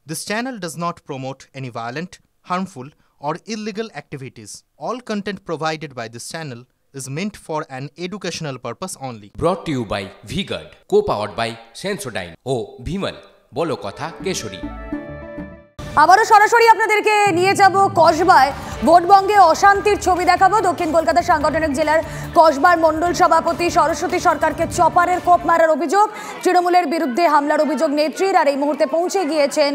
This channel does not promote any violent, harmful, or illegal activities. All content provided by this channel is meant for an educational purpose only. Brought to you by V-Guard, co-powered by Sensodyne ও ভিমল বলো কথা কেশরী। আবারও সরাসরি আপনাদেরকে নিয়ে যাব কসবায়। ভোটবঙ্গে অশান্তির ছবি দেখাবো। দক্ষিণ কলকাতা সাংগঠনিক জেলার কসবার মণ্ডল সভাপতি সরস্বতী সরকারকে চপারের কোপ মারার অভিযোগ, তৃণমূলের বিরুদ্ধে হামলার অভিযোগ নেত্রীর। আর এই মুহূর্তে পৌঁছে গিয়েছেন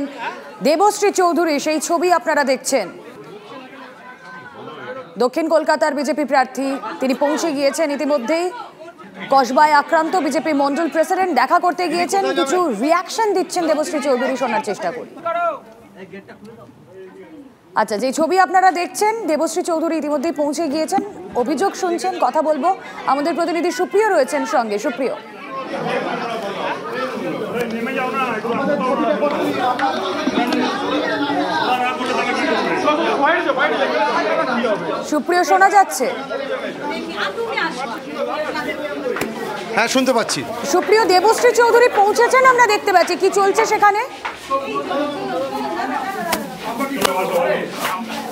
দেবশ্রী চৌধুরী, সেই ছবি আপনারা দেখছেন। দক্ষিণ কলকাতার বিজেপি প্রার্থী তিনি পৌঁছে গিয়েছেন ইতিমধ্যেই। কসবায় আক্রান্ত বিজেপি মণ্ডল প্রেসিডেন্ট দেখা করতে গিয়েছেন, কিছু রিয়াকশন দিচ্ছেন দেবশ্রী চৌধুরী, শোনার চেষ্টা করি। আচ্ছা, যে ছবি আপনারা দেখছেন, দেবশ্রী চৌধুরী ইতিমধ্যেই পৌঁছে গিয়েছেন, অভিযোগ শুনছেন, কথা বলবো। আমাদের প্রতিনিধি সুপ্রিয় রয়েছেন সঙ্গে। সুপ্রিয়, সুপ্রিয় শোনা যাচ্ছে? হ্যাঁ, শুনতে পাচ্ছি। সুপ্রিয়, দেবশ্রী চৌধুরী পৌঁছেছেন, আমরা দেখতে পাচ্ছি। কি চলছে সেখানে?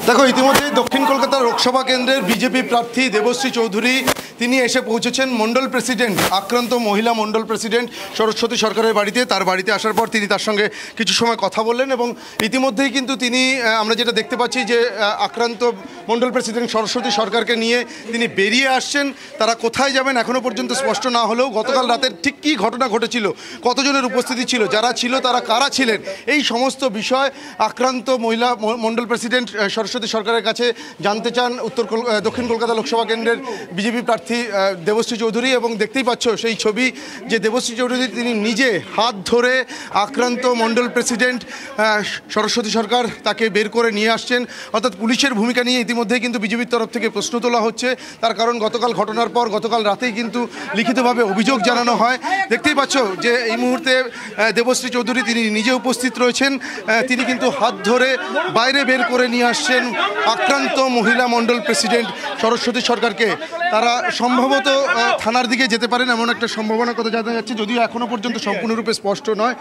দেখো, ইতিমধ্যে দক্ষিণ কলকাতা লোকসভা কেন্দ্রের বিজেপি প্রার্থী দেবশ্রী চৌধুরী তিনি এসে পৌঁছেছেন মণ্ডল প্রেসিডেন্ট, আক্রান্ত মহিলা মণ্ডল প্রেসিডেন্ট সরস্বতী সরকারের বাড়িতে। তার বাড়িতে আসার পর তিনি তার সঙ্গে কিছু সময় কথা বললেন এবং ইতিমধ্যেই কিন্তু তিনি, আমরা যেটা দেখতে পাচ্ছি যে আক্রান্ত মণ্ডল প্রেসিডেন্ট সরস্বতী সরকারকে নিয়ে তিনি বেরিয়ে আসছেন। তারা কোথায় যাবেন এখনও পর্যন্ত স্পষ্ট না হলেও গতকাল রাতের ঠিক কী ঘটনা ঘটেছিল, কতজনের উপস্থিতি ছিল, যারা ছিল তারা কারা ছিলেন, এই সমস্ত বিষয় আক্রান্ত মহিলা মণ্ডল প্রেসিডেন্ট সরস্বতী সরকারের কাছে জানতে চান দক্ষিণ কলকাতা লোকসভা কেন্দ্রের বিজেপি প্রার্থী দেবশ্রী চৌধুরী। এবং দেখতেই পাচ্ছ সেই ছবি যে দেবশ্রী চৌধুরী তিনি নিজে হাত ধরে আক্রান্ত মণ্ডল প্রেসিডেন্ট সরস্বতী সরকার তাকে বের করে নিয়ে আসছেন। অর্থাৎ পুলিশের ভূমিকা নিয়ে ইতিমধ্যেই কিন্তু বিজেপির তরফ থেকে প্রশ্ন তোলা হচ্ছে। তার কারণ গতকাল ঘটনার পর গতকাল রাতেই কিন্তু লিখিতভাবে অভিযোগ জানানো হয়। দেখতেই পাচ্ছ যে এই মুহূর্তে দেবশ্রী চৌধুরী তিনি নিজে উপস্থিত রয়েছেন। তিনি কিন্তু হাত ধরে বাইরে বের করে নিয়ে আসছেন আক্রান্ত মহিলা মণ্ডল প্রেসিডেন্ট সরস্বতী সরকারকে। তারা সম্ভবত থানার দিকে যেতে পারেন এমন একটা সম্ভাবনার কথা জানা যাচ্ছে, যদিও এখনও পর্যন্ত সম্পূর্ণরূপে স্পষ্ট নয়।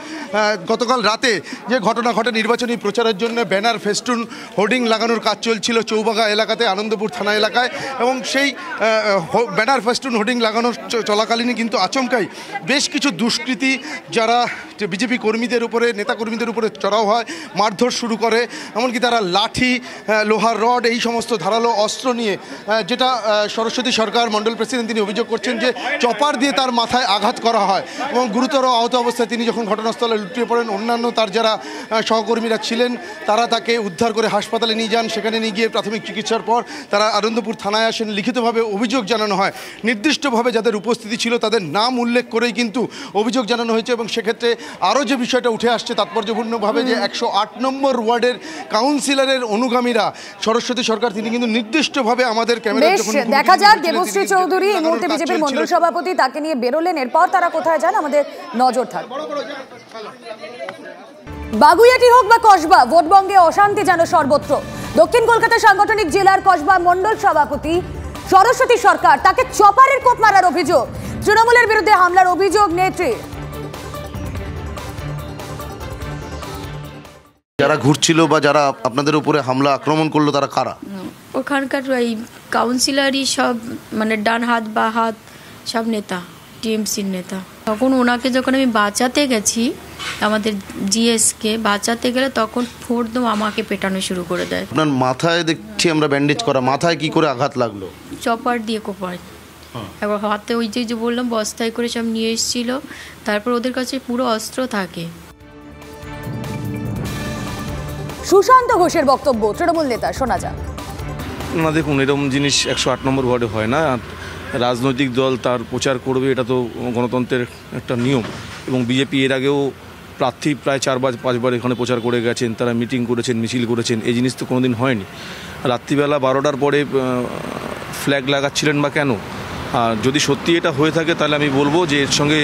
গতকাল রাতে যে ঘটনা ঘটে, নির্বাচনী প্রচারের জন্য ব্যানার ফেস্টুন হোর্ডিং লাগানোর কাজ চলছিল চৌবাগা এলাকাতে, আনন্দপুর থানা এলাকায়। এবং সেই ব্যানার ফেস্টুন হোর্ডিং লাগানোর চলাকালীনই কিন্তু আচমকাই বেশ কিছু দুষ্কৃতী যারা বিজেপি কর্মীদের উপরে, নেতাকর্মীদের উপরে চড়াও হয়, মারধর শুরু করে। এমনকি তারা লাঠি, লোহার রড, এই সমস্ত ধারালো অস্ত্র নিয়ে, যেটা সরস্বতী সরকার মণ্ডল প্রেসিডেন্ট তিনি অভিযোগ করছেন যে চপার দিয়ে তার মাথায় আঘাত করা হয় এবং গুরুতর আহত অবস্থায় তিনি যখন ঘটনাস্থলে লুটিয়ে পড়েন, অন্যান্য তার যারা সহকর্মীরা ছিলেন তারা তাকে উদ্ধার করে হাসপাতালে নিয়ে যান। সেখানে নিয়ে গিয়ে প্রাথমিক চিকিৎসার পর তারা আনন্দপুর থানায় আসেন। লিখিতভাবে অভিযোগ জানানো হয়, নির্দিষ্টভাবে যাদের উপস্থিতি ছিল তাদের নাম উল্লেখ করেই কিন্তু অভিযোগ জানানো হয়েছে। এবং সেক্ষেত্রে আরও যে বিষয়টা উঠে আসছে তাৎপর্যপূর্ণভাবে, যে 108 নম্বর ওয়ার্ডের কাউন্সিলরের অনুগামীরা সরস্বতী সরকার তিনি কিন্তু নির্দিষ্টভাবে আমাদের ক্যামেরা দেখা যাক। দেবশ্রী চৌধুরী এই মুহূর্তে বিজেপির মণ্ডল সভাপতি, তাকে নিয়ে বেরোলেন। এরপর তারা কোথায় যান আমাদের নজর থাকবে। বাগুইয়াটি হোক বা কসবা, ভোটবঙ্গে অশান্তি যেন সর্বত্র। দক্ষিণ কলকাতা সাংগঠনিক জেলার কসবা মণ্ডল সভাপতি সরস্বতী সরকার, তাকে চপারের কোপ মারার অভিযোগ, তৃণমূলের বিরুদ্ধে হামলার অভিযোগ নেত্রীর। যারা ঘুরছিল বা যারা আপনাদের উপরে হামলা আক্রমণ করলো তারা কারা? ওখানকার এই কাউন্সিলারই সব, মানে ডান হাত বা হাত সব নেতা, টিএমসির নেতা। তখন ওনাকে যখন আমি বাঁচাতে গেছি, আমাদের জিএসকে বাঁচাতে গেলে তখন ফোর্দম আমাকে পেটানো শুরু করে দেয়। আপনার মাথায় দেখছি আমরা ব্যান্ডেজ করা, মাথায় কি করে আঘাত লাগলো? চপার দিয়ে কোপায়। এবার হাতে ওই যে বললাম বস্তায় করে সব নিয়ে এসেছিল। তারপর ওদের কাছে পুরো অস্ত্র থাকে। সুশান্ত ঘোষের বক্তব্য, তৃণমূল নেতা, শোনা যাক। না দেখুন, এরকম জিনিস 108 নম্বর ওয়ার্ডে হয় না। রাজনৈতিক দল তার প্রচার করবে, এটা তো গণতন্ত্রের একটা নিয়ম। এবং বিজেপি এর আগেও প্রার্থী প্রায় 4-5বার এখানে প্রচার করে গেছেন, তারা মিটিং করেছেন, মিছিল করেছেন। এই জিনিস তো কোনোদিন হয়নি। রাত্রিবেলা 12টার পরে ফ্ল্যাগ লাগাচ্ছিলেন বা কেন? আর যদি সত্যি এটা হয়ে থাকে তাহলে আমি বলবো যে এর সঙ্গে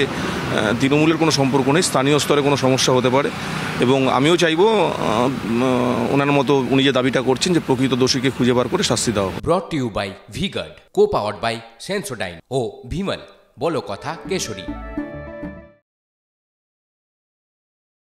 তৃণমূলের কোনো সম্পর্ক নেই, স্থানীয় স্তরে কোনো সমস্যা হতে পারে। এবং আমিও চাইবো ওনার মতো উনি যে দাবিটা করছেন যে প্রকৃত দোষীকে খুঁজে বার করে শাস্তি দেওয়া। Brought to you by V-Guard, co-powered by Sensodyne ও ভিমল বলো কথা কেশরী।